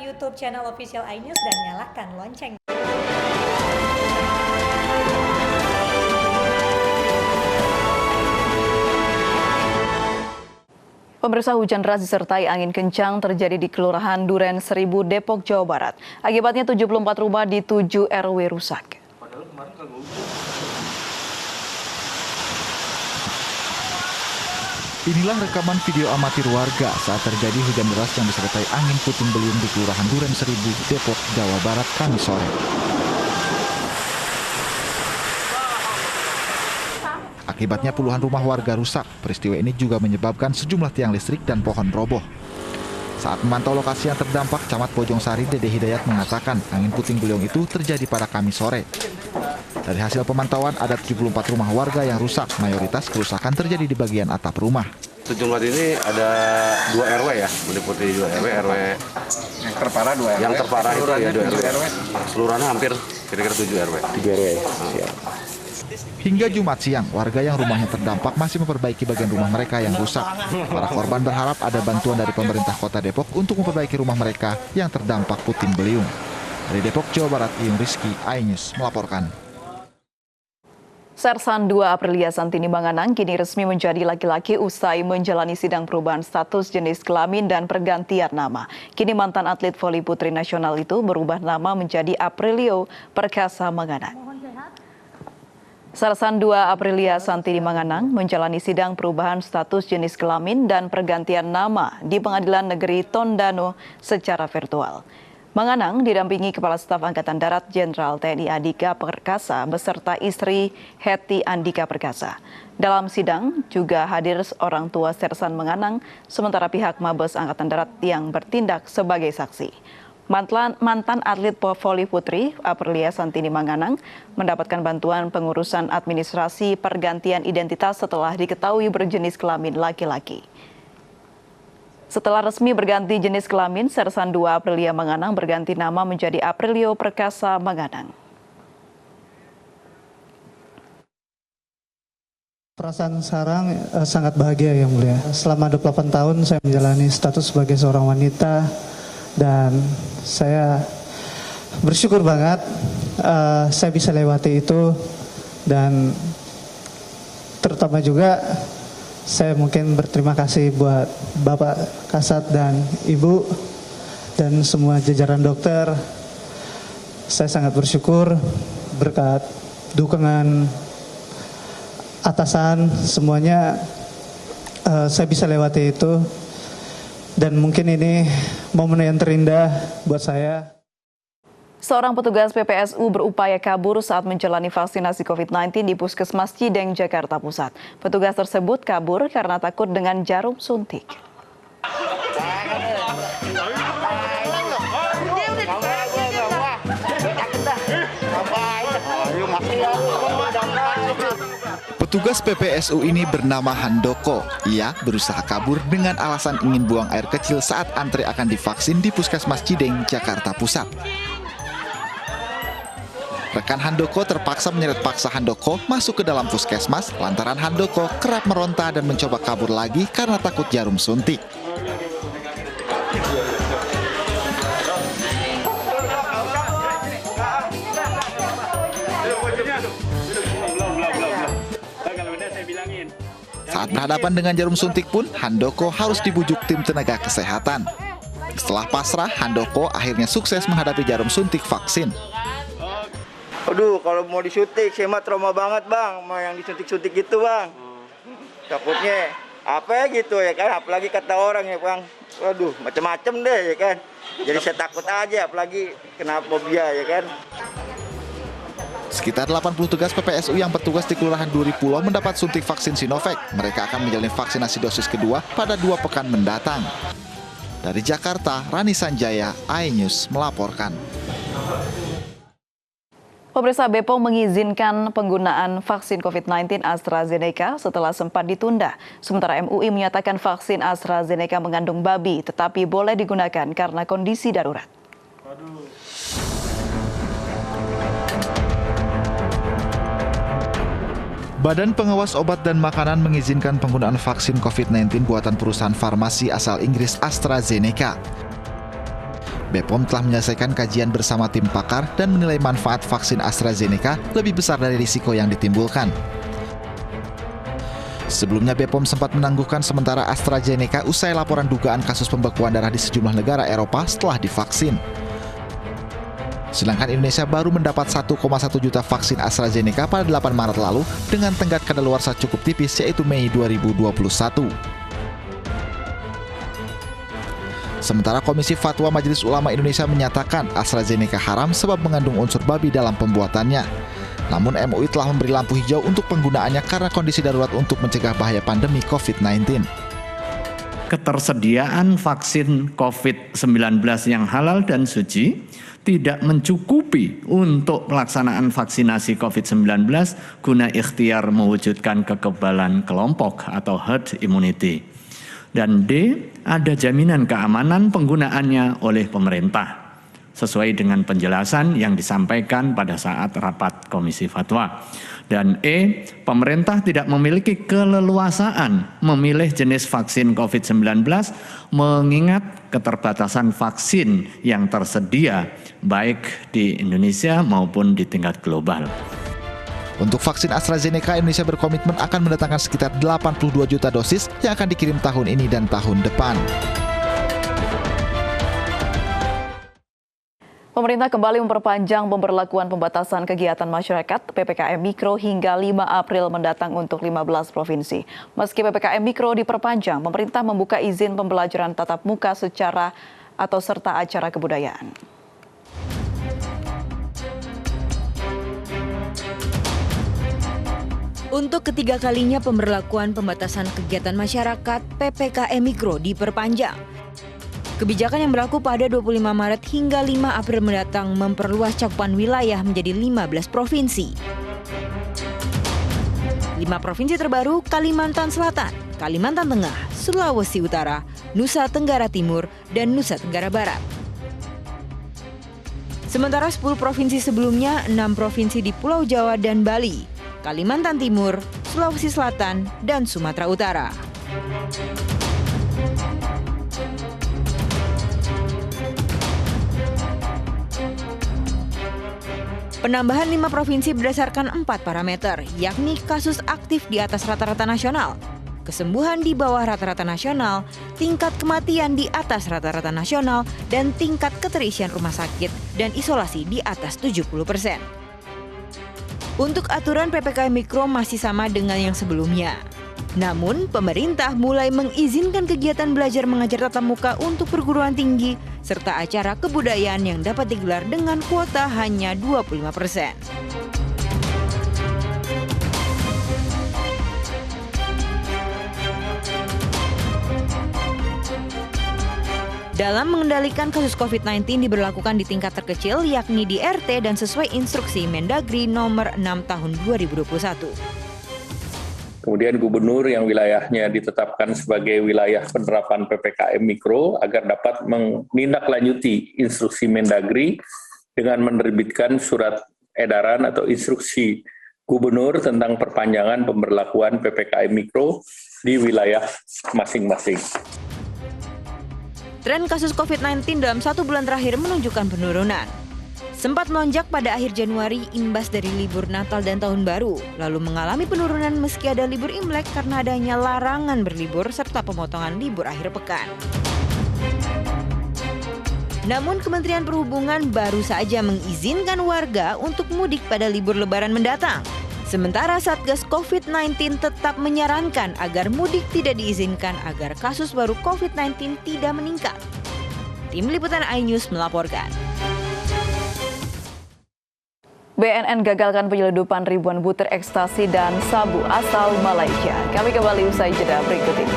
YouTube channel official iNews dan nyalakan lonceng. Pemirsa, hujan deras disertai angin kencang terjadi di Kelurahan Duren Seribu, Depok, Jawa Barat. Akibatnya 74 rumah di 7 RW rusak. Inilah rekaman video amatir warga saat terjadi hujan deras yang disertai angin puting beliung di Kelurahan Duren Seribu, Depok, Jawa Barat, Kamis sore. Akibatnya puluhan rumah warga rusak. Peristiwa ini juga menyebabkan sejumlah tiang listrik dan pohon roboh. Saat memantau lokasi yang terdampak, Camat Bojong Sari Dede Hidayat mengatakan angin puting beliung itu terjadi pada Kamis sore. Dari hasil pemantauan, ada 74 rumah warga yang rusak. Mayoritas kerusakan terjadi di bagian atap rumah. Sejumlah ini ada 2 RW ya, meliputi 2 RW, yang terparah 2 RW. Yang terparah itu ya 2 RW. Seluruhnya hampir kira-kira 7 RW. 7 RW. Siap. Hingga Jumat siang, warga yang rumahnya terdampak masih memperbaiki bagian rumah mereka yang rusak. Para korban berharap ada bantuan dari pemerintah Kota Depok untuk memperbaiki rumah mereka yang terdampak puting beliung. Dari Depok, Jawa Barat, Iyung Rizky, iNews melaporkan. Sersan 2 Aprilia Santini Manganang kini resmi menjadi laki-laki usai menjalani sidang perubahan status jenis kelamin dan pergantian nama. Kini mantan atlet voli putri nasional itu berubah nama menjadi Aprilio Perkasa Manganang. Sersan 2 Aprilia Santini Manganang menjalani sidang perubahan status jenis kelamin dan pergantian nama di Pengadilan Negeri Tondano secara virtual. Manganang didampingi Kepala Staf Angkatan Darat Jenderal TNI Andika Perkasa beserta istri Hetty Andika Perkasa. Dalam sidang juga hadir orang tua Sersan Manganang, sementara pihak Mabes Angkatan Darat yang bertindak sebagai saksi. Mantan atlet voli putri Aprilia Santini Manganang mendapatkan bantuan pengurusan administrasi pergantian identitas setelah diketahui berjenis kelamin laki-laki. Setelah resmi berganti jenis kelamin, Sersan 2 Aprilia Manganang berganti nama menjadi Aprilio Perkasa Manganang. Perasaan sekarang sangat bahagia, Yang Mulia. Selama 28 tahun saya menjalani status sebagai seorang wanita dan saya bersyukur banget saya bisa lewati itu, dan terutama juga saya mungkin berterima kasih buat Bapak Kasat dan Ibu dan semua jajaran dokter. Saya sangat bersyukur berkat dukungan atasan semuanya saya bisa lewati itu, dan mungkin ini momen yang terindah buat saya. Seorang petugas PPSU berupaya kabur saat menjalani vaksinasi COVID-19 di Puskesmas Cideng, Jakarta Pusat. Petugas tersebut kabur karena takut dengan jarum suntik. Petugas PPSU ini bernama Handoko. Ia berusaha kabur dengan alasan ingin buang air kecil saat antri akan divaksin di Puskesmas Cideng, Jakarta Pusat. Rekan Handoko terpaksa menyeret paksa Handoko masuk ke dalam puskesmas lantaran Handoko kerap meronta dan mencoba kabur lagi karena takut jarum suntik. Saat berhadapan dengan jarum suntik pun, Handoko harus dibujuk tim tenaga kesehatan. Setelah pasrah, Handoko akhirnya sukses menghadapi jarum suntik vaksin. Aduh, kalau mau disuntik, saya mah trauma banget, Bang. Mau yang disuntik-suntik gitu, Bang. Takutnya apa ya gitu ya kan, apalagi kata orang ya, Bang. Waduh, macam-macam deh ya kan. Jadi saya takut aja, apalagi kena fobia ya kan. Sekitar 80 tugas PPSU yang bertugas di Kelurahan Duri Pulau mendapat suntik vaksin Sinovac. Mereka akan menjalani vaksinasi dosis kedua pada 2 pekan mendatang. Dari Jakarta, Rani Sanjaya, iNews melaporkan. Pemirsa, BPOM mengizinkan penggunaan vaksin COVID-19 AstraZeneca setelah sempat ditunda. Sementara MUI menyatakan vaksin AstraZeneca mengandung babi, tetapi boleh digunakan karena kondisi darurat. Badan Pengawas Obat dan Makanan mengizinkan penggunaan vaksin COVID-19 buatan perusahaan farmasi asal Inggris AstraZeneca. BPOM telah menyelesaikan kajian bersama tim pakar dan menilai manfaat vaksin AstraZeneca lebih besar dari risiko yang ditimbulkan. Sebelumnya BPOM sempat menangguhkan sementara AstraZeneca usai laporan dugaan kasus pembekuan darah di sejumlah negara Eropa setelah divaksin. Sedangkan Indonesia baru mendapat 1,1 juta vaksin AstraZeneca pada 8 Maret lalu dengan tenggat kadaluarsa cukup tipis yaitu Mei 2021. Sementara Komisi Fatwa Majelis Ulama Indonesia menyatakan AstraZeneca haram sebab mengandung unsur babi dalam pembuatannya. Namun MUI telah memberi lampu hijau untuk penggunaannya karena kondisi darurat untuk mencegah bahaya pandemi COVID-19. Ketersediaan vaksin COVID-19 yang halal dan suci tidak mencukupi untuk pelaksanaan vaksinasi COVID-19 guna ikhtiar mewujudkan kekebalan kelompok atau herd immunity. Dan D, ada jaminan keamanan penggunaannya oleh pemerintah, sesuai dengan penjelasan yang disampaikan pada saat rapat Komisi Fatwa. Dan E, pemerintah tidak memiliki keleluasaan memilih jenis vaksin COVID-19 mengingat keterbatasan vaksin yang tersedia baik di Indonesia maupun di tingkat global. Untuk vaksin AstraZeneca, Indonesia berkomitmen akan mendatangkan sekitar 82 juta dosis yang akan dikirim tahun ini dan tahun depan. Pemerintah kembali memperpanjang pemberlakuan pembatasan kegiatan masyarakat PPKM Mikro hingga 5 April mendatang untuk 15 provinsi. Meski PPKM Mikro diperpanjang, pemerintah membuka izin pembelajaran tatap muka serta acara kebudayaan. Untuk ketiga kalinya pemberlakuan pembatasan kegiatan masyarakat PPKM Mikro diperpanjang. Kebijakan yang berlaku pada 25 Maret hingga 5 April mendatang memperluas cakupan wilayah menjadi 15 provinsi. 5 provinsi terbaru Kalimantan Selatan, Kalimantan Tengah, Sulawesi Utara, Nusa Tenggara Timur, dan Nusa Tenggara Barat. Sementara 10 provinsi sebelumnya, 6 provinsi di Pulau Jawa dan Bali, Kalimantan Timur, Sulawesi Selatan, dan Sumatera Utara. Penambahan 5 provinsi berdasarkan 4 parameter, yakni kasus aktif di atas rata-rata nasional, kesembuhan di bawah rata-rata nasional, tingkat kematian di atas rata-rata nasional, dan tingkat keterisian rumah sakit dan isolasi di atas 70%. Untuk aturan PPKM Mikro masih sama dengan yang sebelumnya. Namun, pemerintah mulai mengizinkan kegiatan belajar mengajar tatap muka untuk perguruan tinggi serta acara kebudayaan yang dapat digelar dengan kuota hanya 25%. Dalam mengendalikan kasus COVID-19 diberlakukan di tingkat terkecil yakni di RT dan sesuai instruksi Mendagri nomor 6 tahun 2021. Kemudian gubernur yang wilayahnya ditetapkan sebagai wilayah penerapan PPKM Mikro agar dapat menindaklanjuti instruksi Mendagri dengan menerbitkan surat edaran atau instruksi gubernur tentang perpanjangan pemberlakuan PPKM Mikro di wilayah masing-masing. Tren kasus COVID-19 dalam 1 bulan terakhir menunjukkan penurunan. Sempat melonjak pada akhir Januari imbas dari libur Natal dan Tahun Baru, lalu mengalami penurunan meski ada libur Imlek karena adanya larangan berlibur serta pemotongan libur akhir pekan. Namun Kementerian Perhubungan baru saja mengizinkan warga untuk mudik pada libur Lebaran mendatang. Sementara Satgas COVID-19 tetap menyarankan agar mudik tidak diizinkan agar kasus baru COVID-19 tidak meningkat. Tim Liputan iNews melaporkan. BNN gagalkan penyelundupan ribuan butir ekstasi dan sabu asal Malaysia. Kami kembali usai jeda berikut ini.